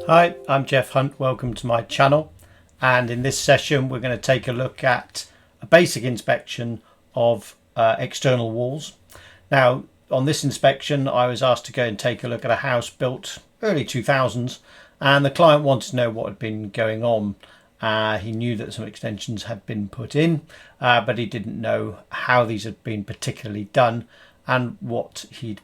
Hi, I'm Jeff Hunt. Welcome to my channel. And in this session, we're going to take a look at a basic inspection of external walls. Now, on this inspection, I was asked to go and take a look at a house built early 2000s, and the client wanted to know what had been going on. He knew that some extensions had been put in, but he didn't know how these had been particularly done and what he'd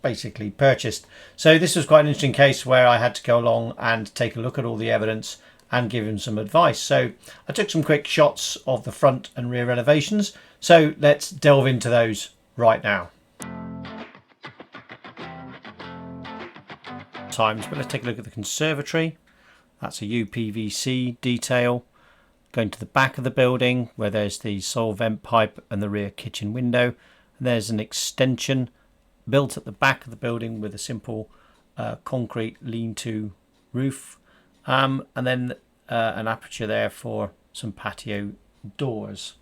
basically purchased. So this was quite an interesting case where I had to go along and take a look at all the evidence and give him some advice. So I took some quick shots of the front and rear elevations. So let's delve into those right now. But let's take a look at the conservatory. That's a UPVC detail. Going to the back of the building where there's the soil vent pipe and the rear kitchen window. And there's an extension built at the back of the building with a simple concrete lean-to roof, and then an aperture there for some patio doors.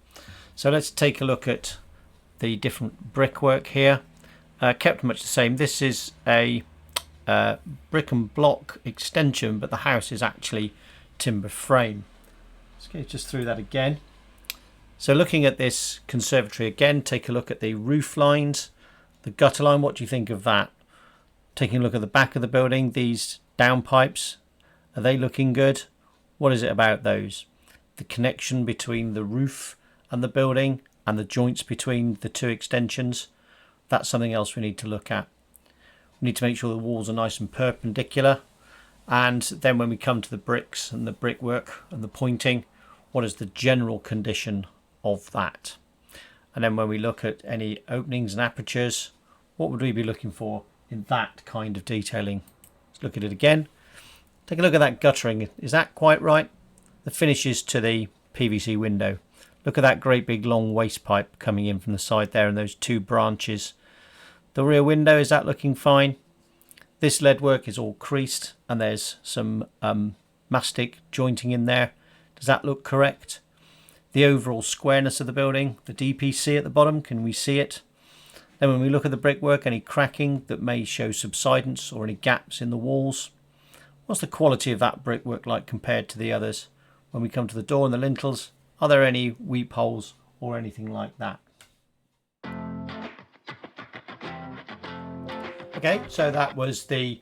So let's take a look at the different brickwork here. Kept much the same. This is a brick and block extension, but the house is actually timber frame. Let's go just through that again. So looking at this conservatory again, take a look at the roof lines. The gutter line, what do you think of that? Taking a look at the back of the building, these downpipes, are they looking good? What is it about those? The connection between the roof and the building and the joints between the two extensions, that's something else we need to look at. We need to make sure the walls are nice and perpendicular. And then when we come to the bricks and the brickwork and the pointing, what is the general condition of that? And then when we look at any openings and apertures, what would we be looking for in that kind of detailing? Let's look at it again. Take a look at that guttering. Is that quite right? The finishes to the PVC window. Look at that great big long waste pipe coming in from the side there and those two branches. The rear window, is that looking fine? This lead work is all creased and there's some mastic jointing in there. Does that look correct? The overall squareness of the building, the DPC at the bottom, can we see it? Then when we look at the brickwork, any cracking that may show subsidence or any gaps in the walls. What's the quality of that brickwork like compared to the others? When we come to the door and the lintels, are there any weep holes or anything like that? Okay, so that was the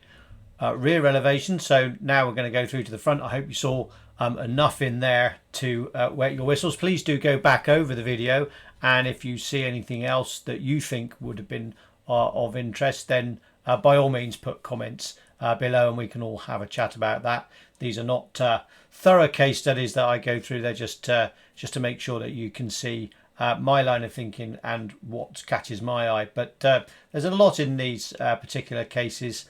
rear elevation. So now we're going to go through to the front. I hope you saw enough in there to wet your whistles. Please do go back over the video, and if you see anything else that you think would have been of interest, then by all means put comments below and we can all have a chat about that. These are not thorough case studies that I go through. They're just to make sure that you can see my line of thinking and what catches my eye. But there's a lot in these particular cases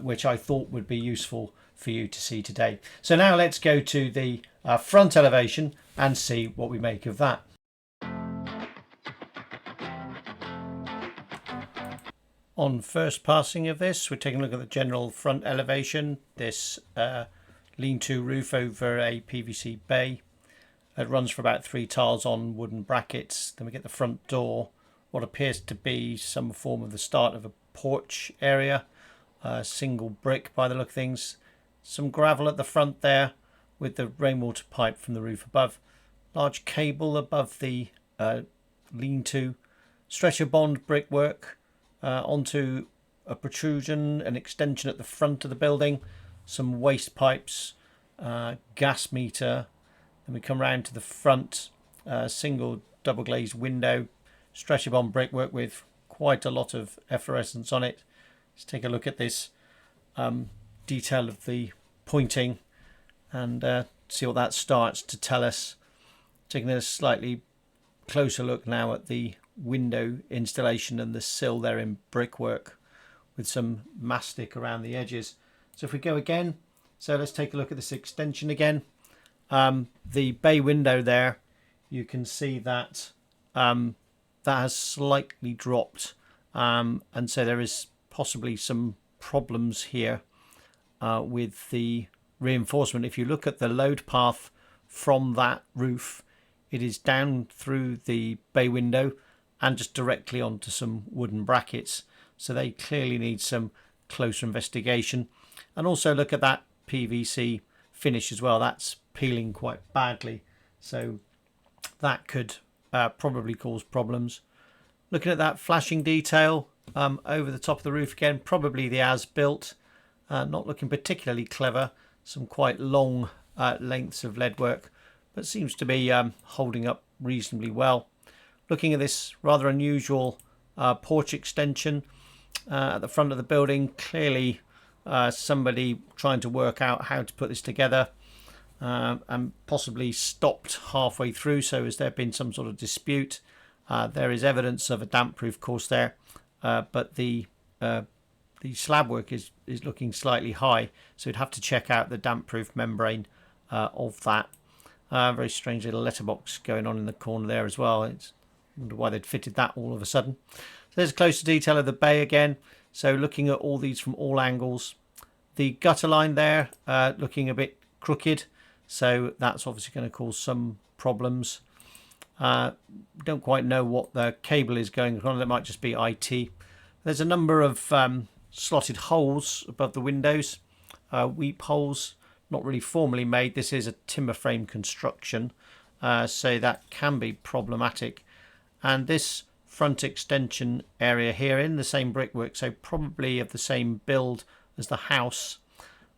which I thought would be useful for you to see today. So now let's go to the front elevation and see what we make of that. On first passing of this, we're taking a look at the general front elevation. This lean-to roof over a PVC bay. It runs for about 3 tiles on wooden brackets. Then we get the front door, what appears to be some form of the start of a porch area. Single brick by the look of things. Some gravel at the front there with the rainwater pipe from the roof above. Large cable above the lean-to. Stretcher bond brickwork onto a protrusion, an extension at the front of the building. Some waste pipes, gas meter. Then we come round to the front, single double glazed window. Stretcher bond brickwork with quite a lot of efflorescence on it. Let's take a look at this detail of the pointing and see what that starts to tell us. Taking a slightly closer look now at the window installation and the sill there in brickwork with some mastic around the edges. So if we go again, so let's take a look at this extension again. The bay window there, you can see that that has slightly dropped, and so there is possibly some problems here with the reinforcement. If you look at the load path from that roof, it is down through the bay window and just directly onto some wooden brackets, so they clearly need some closer investigation. And also look at that PVC finish as well. That's peeling quite badly, so that could probably cause problems. Looking at that flashing detail over the top of the roof again, probably the as-built. Not looking particularly clever. Some quite long lengths of lead work, but seems to be holding up reasonably well. Looking at this rather unusual porch extension at the front of the building, clearly somebody trying to work out how to put this together and possibly stopped halfway through, so has there been some sort of dispute. There is evidence of a damp-proof course there, but the slab work is looking slightly high, so we'd have to check out the damp-proof membrane of that. Very strange little letterbox going on in the corner there as well. I wonder why they'd fitted that all of a sudden. So there's a closer detail of the bay again. So looking at all these from all angles. The gutter line there looking a bit crooked, so that's obviously going to cause some problems. Don't quite know what the cable is going on. It might just be IT. There's a number of slotted holes above the windows, weep holes, not really formally made. This is a timber frame construction, so that can be problematic. And this front extension area here in the same brickwork, so probably of the same build as the house.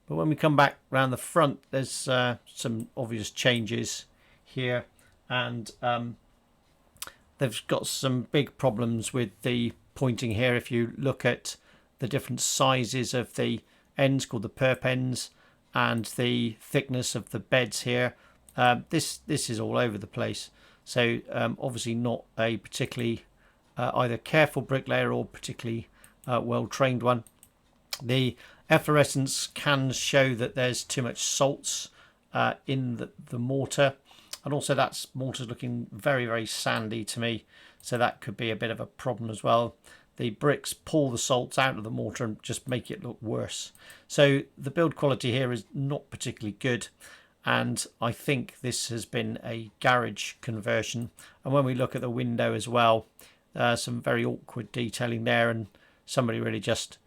But when we come back around the front, there's some obvious changes here, and they've got some big problems with the pointing here. If you look at the different sizes of the ends, called the perp ends, and the thickness of the beds here, this is all over the place. So obviously not a particularly either careful bricklayer or particularly well trained one. The efflorescence can show that there's too much salts in the mortar, and also that mortar's looking very, very sandy to me, so that could be a bit of a problem as well. The bricks pull the salts out of the mortar and just make it look worse. So the build quality here is not particularly good, and I think this has been a garage conversion. And when we look at the window as well, some very awkward detailing there, and somebody really just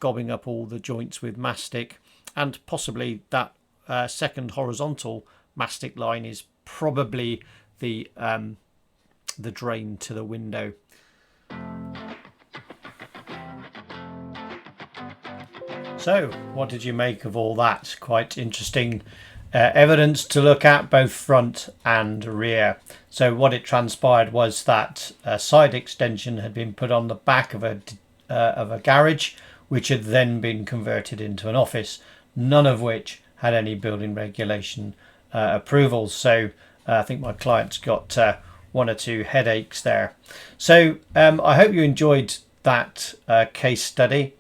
gobbing up all the joints with mastic, and possibly that second horizontal mastic line is probably the drain to the window. So what did you make of all that? Quite interesting evidence to look at, both front and rear. So what it transpired was that a side extension had been put on the back of a garage, which had then been converted into an office, none of which had any building regulation approvals. So I think my client's got one or two headaches there. So I hope you enjoyed that case study.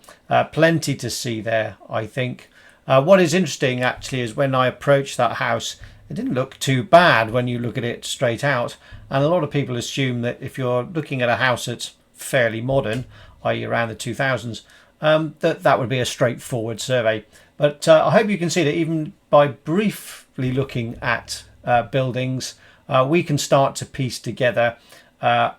Plenty to see there, I think. What is interesting actually is when I approached that house, it didn't look too bad when you look at it straight out. And a lot of people assume that if you're looking at a house that's fairly modern, i.e. around the 2000s, that would be a straightforward survey. But I hope you can see that even by briefly looking at buildings, we can start to piece together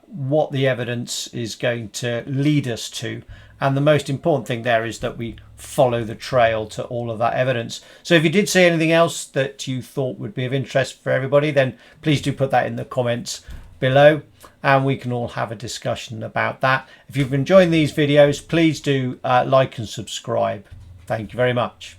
what the evidence is going to lead us to. And the most important thing there is that we follow the trail to all of that evidence. So if you did see anything else that you thought would be of interest for everybody, then please do put that in the comments below, and we can all have a discussion about that. If you've been enjoying these videos, please do like and subscribe. Thank you very much.